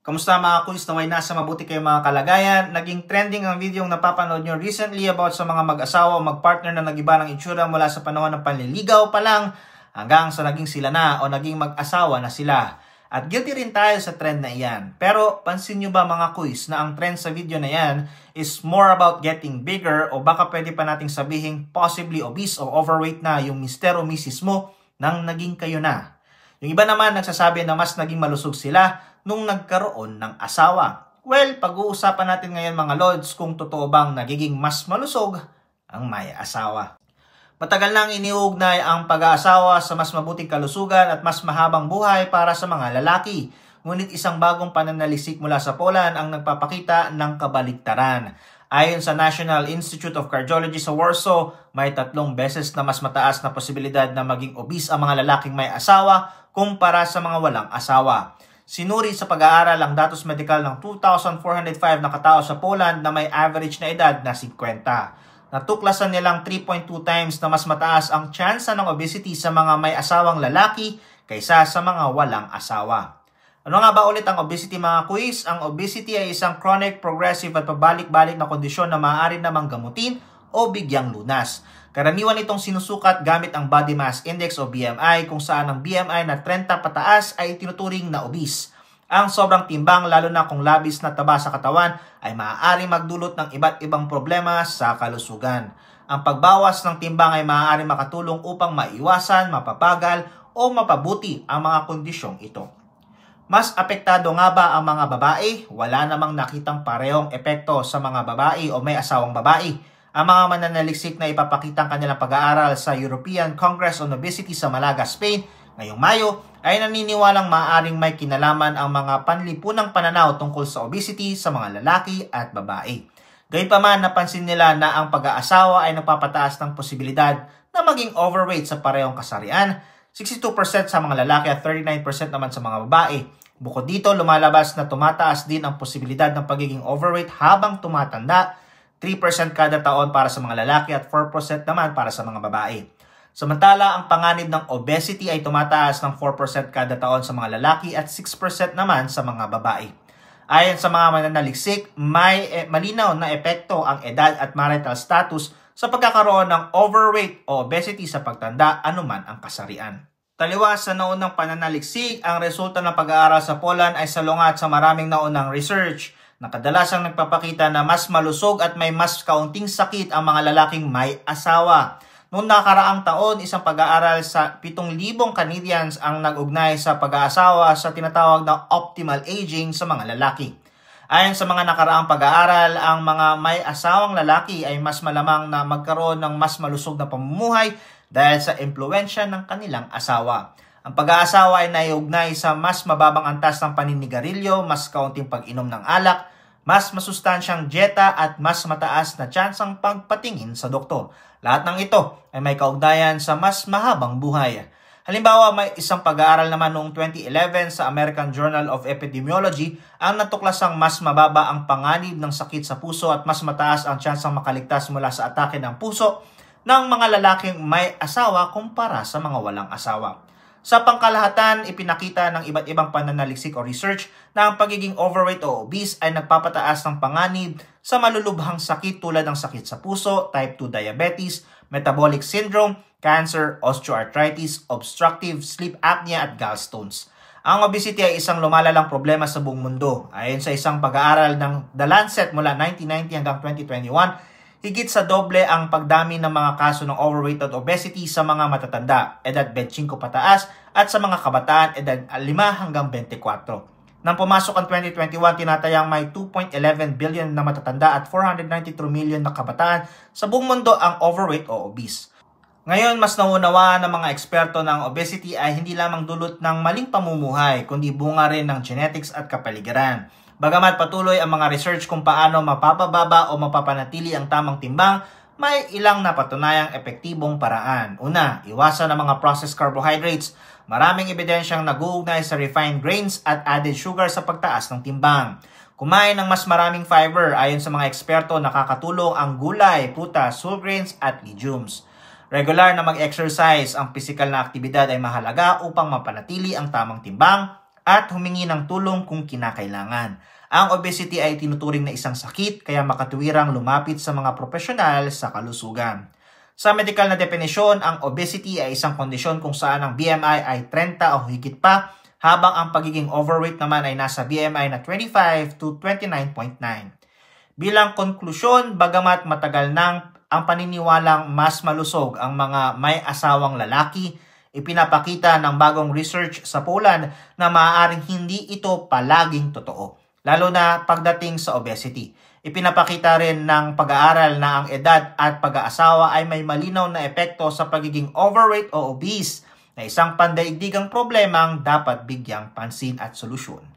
Kamusta mga kuys, naway nasa mabuti kayong mga kalagayan. Naging trending ang video yung napapanood nyo recently about sa mga mag-asawa o mag-partner na nag-iba ng itsura mula sa panahon ng panliligaw pa lang hanggang sa naging sila na o naging mag-asawa na sila. At guilty rin tayo sa trend na iyan. Pero pansin nyo ba mga kuys na ang trend sa video na yan is more about getting bigger o baka pwede pa nating sabihin possibly obese o overweight na yung Mr. o Mrs. mo nang naging kayo na. Yung iba naman nagsasabi na mas naging malusog sila nung nagkaroon ng asawa. Well, pag-uusapan natin ngayon mga lords kung totoo bang nagiging mas malusog ang may asawa. Matagal nang iniugnay ang pag-aasawa sa mas mabuting kalusugan at mas mahabang buhay para sa mga lalaki. Ngunit isang bagong pananalisik mula sa Poland ang nagpapakita ng kabaliktaran. Ayon sa National Institute of Cardiology sa Warsaw, may 3 beses na mas mataas na posibilidad na maging obese ang mga lalaking may asawa kumpara sa mga walang asawa. Sinuri sa pag-aaral ang datos medikal ng 2,405 na katao sa Poland na may average na edad na 50. Natuklasan nilang 3.2 times na mas mataas ang tsansa ng obesity sa mga may asawang lalaki kaysa sa mga walang asawa. Ano nga ba ulit ang obesity mga kuis? Ang obesity ay isang chronic, progressive at pabalik-balik na kondisyon na maaari namang gamutin o bigyang lunas. Karaniwan itong sinusukat gamit ang Body Mass Index o BMI kung saan ang BMI na 30 pataas ay tinuturing na obese. Ang sobrang timbang lalo na kung labis na taba sa katawan ay maaaring magdulot ng iba't ibang problema sa kalusugan. Ang pagbawas ng timbang ay maaaring makatulong upang maiwasan, mapapagal o mapabuti ang mga kondisyong ito. Mas apektado nga ba ang mga babae? Wala namang nakitang parehong epekto sa mga babae o may asawang babae. Ang mga mananaliksik na ipapakita ang kanilang pag-aaral sa European Congress on Obesity sa Malaga, Spain ngayong Mayo ay naniniwalang maaaring may kinalaman ang mga panlipunang pananaw tungkol sa obesity sa mga lalaki at babae. Gayunpaman, napansin nila na ang pag-aasawa ay nagpapataas ng posibilidad na maging overweight sa parehong kasarian, 62% sa mga lalaki at 39% naman sa mga babae. Bukod dito, lumalabas na tumataas din ang posibilidad ng pagiging overweight habang tumatanda, 3% kada taon para sa mga lalaki at 4% naman para sa mga babae. Samantala, ang panganib ng obesity ay tumataas ng 4% kada taon sa mga lalaki at 6% naman sa mga babae. Ayon sa mga mananaliksik, may malinaw na epekto ang edad at marital status sa pagkakaroon ng overweight o obesity sa pagtanda anuman ang kasarian. Taliwas sa naunang pananaliksik, ang resulta ng pag-aaral sa Poland ay salungat sa maraming naunang research na kadalasang nagpapakita na mas malusog at may mas kaunting sakit ang mga lalaking may asawa. Noong nakaraang taon, isang pag-aaral sa 7,000 Canadians ang nag-ugnay sa pag-aasawa sa tinatawag na optimal aging sa mga lalaki. Ayon sa mga nakaraang pag-aaral, ang mga may asawang lalaki ay mas malamang na magkaroon ng mas malusog na pamumuhay dahil sa impluwensya ng kanilang asawa. Ang pag-aasawa ay naiugnay sa mas mababang antas ng paninigarilyo, mas kaunting pag-inom ng alak, mas masustansyang dieta at mas mataas na tsansang pagpatingin sa doktor. Lahat ng ito ay may kaugnayan sa mas mahabang buhay. Halimbawa, may isang pag-aaral naman noong 2011 sa American Journal of Epidemiology ang natuklasang mas mababa ang panganib ng sakit sa puso at mas mataas ang tsansang makaligtas mula sa atake ng puso ng mga lalaking may asawa kumpara sa mga walang asawa. Sa pangkalahatan, ipinakita ng iba't ibang pananaliksik o research na ang pagiging overweight o obese ay nagpapataas ng panganib sa malulubhang sakit tulad ng sakit sa puso, type 2 diabetes, metabolic syndrome, cancer, osteoarthritis, obstructive sleep apnea at gallstones. Ang obesity ay isang lumalalang problema sa buong mundo. Ayon sa isang pag-aaral ng The Lancet mula 1990 hanggang 2021, higit sa doble ang pagdami ng mga kaso ng overweight at obesity sa mga matatanda, edad 25 pataas, at sa mga kabataan, edad 5 hanggang 24. Nang pumasok ang 2021, tinatayang may 2.11 billion na matatanda at 493 million na kabataan sa buong mundo ang overweight o obese. Ngayon, mas naunawaan ng mga eksperto na ang obesity ay hindi lamang dulot ng maling pamumuhay, kundi bunga rin ng genetics at kapaligiran. Bagamat patuloy ang mga research kung paano mapapababa o mapapanatili ang tamang timbang, may ilang napatunayang epektibong paraan. Una, iwasan ang mga processed carbohydrates. Maraming ebidensyang nag-uugnay sa refined grains at added sugar sa pagtaas ng timbang. Kumain ng mas maraming fiber. Ayon sa mga eksperto, nakakatulong ang gulay, prutas, whole grains at legumes. Regular na mag-exercise. Ang pisikal na aktibidad ay mahalaga upang mapanatili ang tamang timbang. at humingi ng tulong kung kinakailangan. Ang obesity ay tinuturing na isang sakit kaya makatuwirang lumapit sa mga profesional sa kalusugan. Sa medical na definisyon, ang obesity ay isang kondisyon kung saan ang BMI ay 30 o higit pa, habang ang pagiging overweight naman ay nasa BMI na 25 to 29.9. Bilang konklusyon, bagamat matagal nang ang paniniwalang mas malusog ang mga may asawang lalaki, ipinapakita ng bagong research sa Poland na maaaring hindi ito palaging totoo, lalo na pagdating sa obesity. Ipinapakita rin ng pag-aaral na ang edad at pag-aasawa ay may malinaw na epekto sa pagiging overweight o obese, na isang pandaigdigang problemang dapat bigyang pansin at solusyon.